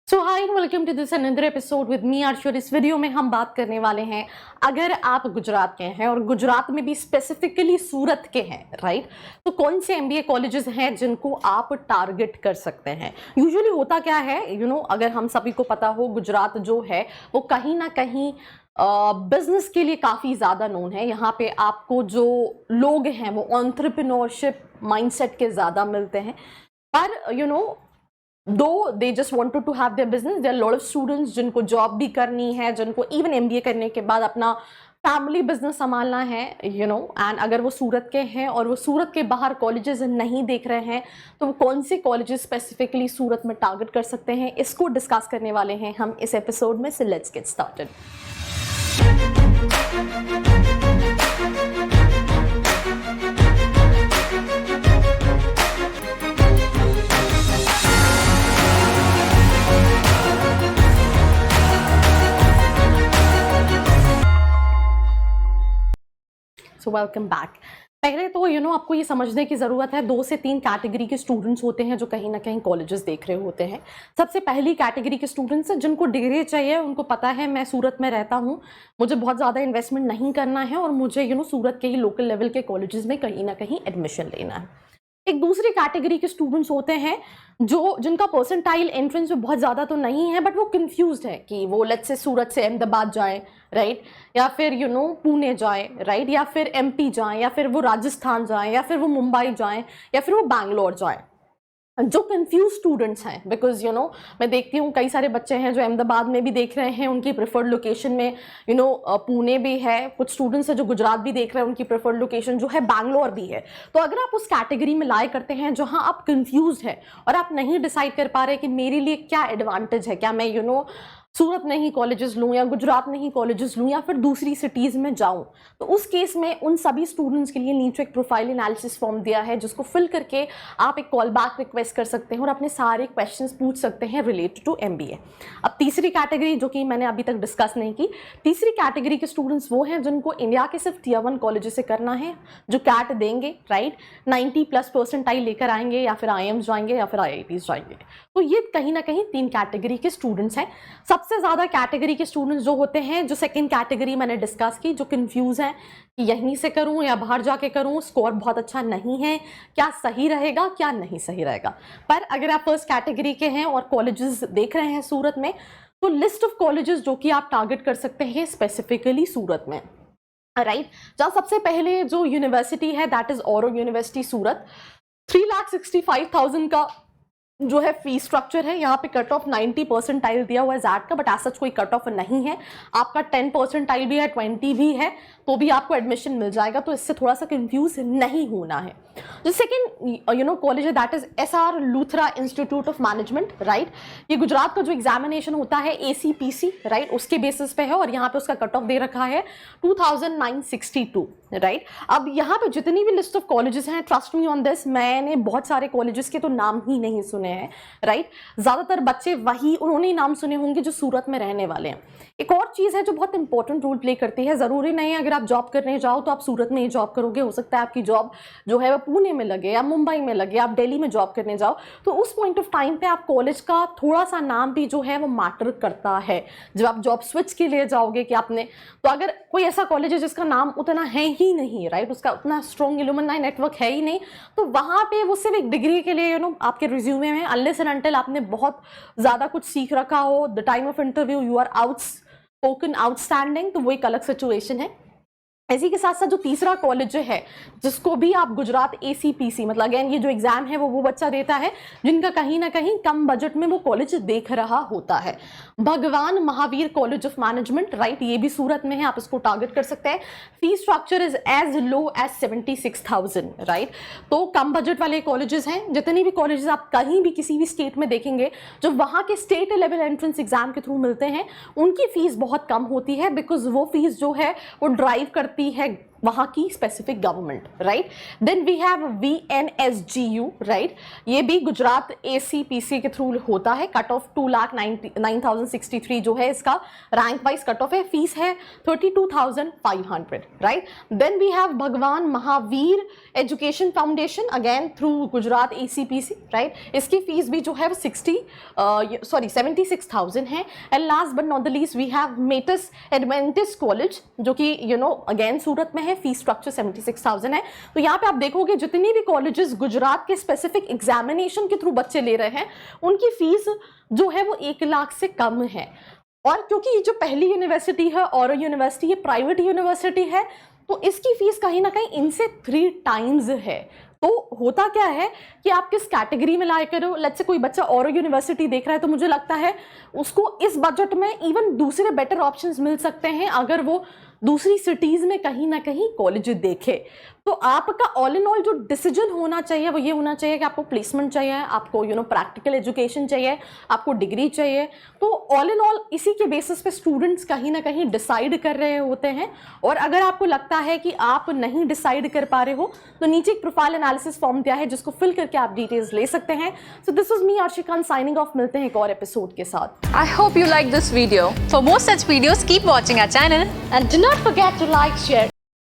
So hi and welcome to this another episode with me Arshur. इस video में हम बात करने वाले हैं, अगर आप गुजरात के हैं और गुजरात में भी स्पेसिफिकली सूरत के हैं, राइट, तो कौन से एमबीए कॉलेजेस हैं जिनको आप टारगेट कर सकते हैं। यूजुअली होता क्या है, अगर हम सभी को पता हो, गुजरात जो है वो कहीं ना कहीं बिजनेस के लिए काफ़ी ज़्यादा नोन है। यहाँ पे आपको जो लोग हैं वो एंटरप्रेन्योरशिप माइंडसेट के ज़्यादा मिलते हैं, पर though they just wanted to have their business, there lot of students जिनको जॉब भी करनी है, जिनको इवन एमबीए करने के बाद अपना फैमिली बिजनेस संभालना है, एंड अगर वो सूरत के हैं और वो सूरत के बाहर कॉलेजेस नहीं देख रहे हैं, तो वो कौन से कॉलेजेस स्पेसिफिकली सूरत में टारगेट कर सकते हैं, इसको डिस्कस करने वाले हैं हम इस एपिसोड में। So let's get started. So welcome back. पहले तो आपको ये समझने की ज़रूरत है, 2 से 3 कैटेगरी के स्टूडेंट्स होते हैं जो कहीं ना कहीं कॉलेजेस देख रहे होते हैं। सबसे पहली कैटेगरी के स्टूडेंट्स हैं जिनको डिग्री चाहिए, उनको पता है मैं सूरत में रहता हूँ, मुझे बहुत ज़्यादा इन्वेस्टमेंट नहीं करना है और मुझे सूरत के ही लोकल लेवल के कॉलेजेस में कहीं ना कहीं एडमिशन लेना है। एक दूसरी कैटेगरी के स्टूडेंट्स होते हैं जिनका परसेंटाइल एंट्रेंस में बहुत ज़्यादा तो नहीं है, बट वो कंफ्यूज्ड है कि वो लेट्स से सूरत से अहमदाबाद जाए, राइट, या फिर पुणे जाए, राइट, या फिर एमपी जाए, या फिर वो राजस्थान जाए, या फिर वो मुंबई जाए, या फिर वो बैंगलोर जाए। जो कंफ्यूज स्टूडेंट्स हैं, बिकॉज मैं देखती हूँ कई सारे बच्चे हैं जो अहमदाबाद में भी देख रहे हैं, उनकी प्रेफर्ड लोकेशन में पुणे भी है, कुछ स्टूडेंट्स हैं जो गुजरात भी देख रहे हैं, उनकी प्रेफर्ड लोकेशन जो है बैंगलोर भी है। तो अगर आप उस कैटेगरी में लाए करते हैं जहाँ आप कंफ्यूज हैं और आप नहीं डिसाइड कर पा रहे कि मेरे लिए क्या एडवांटेज है, क्या मैं सूरत में ही कॉलेजेस लूँ या गुजरात में ही कॉलेजेस लूँ या फिर दूसरी सिटीज़ में जाऊँ, तो उस केस में उन सभी स्टूडेंट्स के लिए नीचे एक प्रोफाइल एनालिसिस फॉर्म दिया है जिसको फिल करके आप एक कॉल बैक रिक्वेस्ट कर सकते हैं और अपने सारे क्वेश्चंस पूछ सकते हैं रिलेटेड टू एमबीए। अब तीसरी कैटेगरी जो कि मैंने अभी तक डिस्कस नहीं की, तीसरी कैटेगरी के स्टूडेंट्स वो हैं जिनको इंडिया के सिर्फ Tier 1 कॉलेजेस से करना है, जो कैट देंगे, राइट, 90+ परसेंटाइल लेकर आएंगे या फिर IIMs जाएंगे या फिर IITs जाएंगे। तो ये कहीं ना कहीं 3 कैटेगरी के स्टूडेंट्स हैं। सबसे ज़्यादा कैटेगरी के स्टूडेंट्स जो होते हैं, जो सेकंड कैटेगरी मैंने डिस्कस की, जो कंफ्यूज हैं कि यहीं से करूं या बाहर जाके करूं, स्कोर बहुत अच्छा नहीं है, क्या सही रहेगा क्या नहीं सही रहेगा। पर अगर आप फर्स्ट कैटेगरी के हैं और कॉलेजेस देख रहे हैं सूरत में, तो लिस्ट ऑफ कॉलेजेस जो कि आप टारगेट कर सकते हैं स्पेसिफिकली सूरत में, राइट। जहाँ सबसे पहले जो यूनिवर्सिटी है दैट इज औरो यूनिवर्सिटी सूरत। 3,65,000 का जो है फी स्ट्रक्चर है। यहाँ पे कट ऑफ 90 परसेंटाइल दिया हुआ है जैट का, बट ऐसा कोई कट ऑफ नहीं है। आपका 10 परसेंटाइल भी है, 20 भी है, तो भी आपको एडमिशन मिल जाएगा। तो इससे थोड़ा सा कंफ्यूज नहीं होना है। जो सेकेंड कॉलेज है that is SR Luthra institute of management, right. ये गुजरात का जो एग्जामिनेशन होता है ACPC, राइट, उसके बेसिस पे है और यहाँ पे उसका कट ऑफ दे रखा है 2962, राइट। अब यहाँ पे जितनी भी लिस्ट ऑफ कॉलेजेस हैं, ट्रस्ट मी ऑन दिस, मैंने बहुत सारे कॉलेजेस के तो नाम ही नहीं सुने हैं, राइट। ज़्यादातर बच्चे उन्होंने नाम सुने होंगे जो सूरत में रहने वाले हैं। एक और चीज़ है जो बहुत इंपॉर्टेंट रोल प्ले करती है, ज़रूरी नहीं है अगर आप जॉब करने जाओ तो आप सूरत में ही जॉब करोगे। हो सकता है आपकी जॉब जो है वो पुणे में लगे या मुंबई में लगे, आप दिल्ली में जॉब करने जाओ, तो उस पॉइंट ऑफ टाइम पे आप कॉलेज का थोड़ा सा नाम भी जो है वो मैटर करता है जब आप जॉब स्विच के लिए जाओगे कि आपने, तो अगर कोई ऐसा कॉलेज है जिसका नाम उतना है ही नहीं, राइट, उसका उतना स्ट्रॉन्ग एलुमनाई नेटवर्क है ही नहीं, तो वहाँ पे वो सिर्फ एक डिग्री के लिए आपके रिज्यूमे में, अनलेस एंड अनटिल आपने बहुत ज़्यादा कुछ सीख रखा हो, the time of interview you are outspoken outstanding, तो वो एक अलग सिचुएशन है। इसी के साथ साथ जो तीसरा कॉलेज है जिसको भी आप गुजरात ACPC, मतलब अगेन ये जो एग्जाम है वो बच्चा देता है जिनका कहीं ना कहीं कम बजट में वो कॉलेज देख रहा होता है। भगवान Mahavir college of management, right, ये भी सूरत में है, आप इसको टारगेट कर सकते हैं। Fee structure is as low as 76,000, right. तो कम बजट वाले कॉलेजेस हैं। जितनी भी कॉलेजेस आप कहीं भी किसी भी स्टेट में देखेंगे जो वहाँ के स्टेट लेवल एंट्रेंस एग्जाम के थ्रू मिलते हैं, उनकी फीस बहुत कम होती है, बिकॉज वो फीस जो है वो ड्राइव करती है वहाँ की specific government, right. Then we have VNSGU, right, ये भी गुजरात ACPC के थ्रू होता है। कट ऑफ 2,09,063 जो है इसका रैंक वाइज कट ऑफ है। फीस है 32,500, right. Then we have Bhagwan Mahavir education foundation, again through Gujarat ACPC, right. इसकी फीस भी जो है 76,000 है। And last but not the least we have Metas Adventist college, जो कि अगेन सूरत में है। फीस स्ट्रक्चर 76,000 है। तो यहाँ पे आप देखोगे जितनी भी कॉलेजेस गुजरात के स्पेसिफिक एग्जामिनेशन के थ्रू बच्चे ले रहे हैं, उनकी फीस जो है वो 1 लाख से कम है। और क्योंकि ये जो पहली यूनिवर्सिटी है और यूनिवर्सिटी ये प्राइवेट यूनिवर्सिटी है, तो इसकी फीस कहीं ना कहीं इनसे 3 टाइम्स है। तो होता क्या है कि आप किस कैटेगरी में लाए करो। लेट्स से कोई बच्चा और यूनिवर्सिटी देख रहा है, तो मुझे लगता है उसको इस बजट में इवन दूसरे बेटर ऑप्शंस मिल सकते हैं अगर वो दूसरी सिटीज में कहीं ना कहीं कॉलेज देखे। तो आपका ऑल इन ऑल जो डिसीजन होना चाहिए वो ये होना चाहिए कि आपको प्लेसमेंट चाहिए, आपको प्रैक्टिकल एजुकेशन चाहिए, आपको डिग्री चाहिए। तो ऑल इन ऑल इसी के बेसिस पे स्टूडेंट्स कहीं ना कहीं डिसाइड कर रहे होते हैं। और अगर आपको लगता है कि आप नहीं डिसाइड कर पा रहे हो, तो नीचे एक प्रोफाइल एनालिसिस फॉर्म दिया है जिसको फिल करके आप डिटेल्स ले सकते हैं। So this was me Arshi Khan signing off. मिलते हैं एक और एपिसोड के साथ। I hope you like this video. For more such videos, keep watching our channel. And do not forget to like, share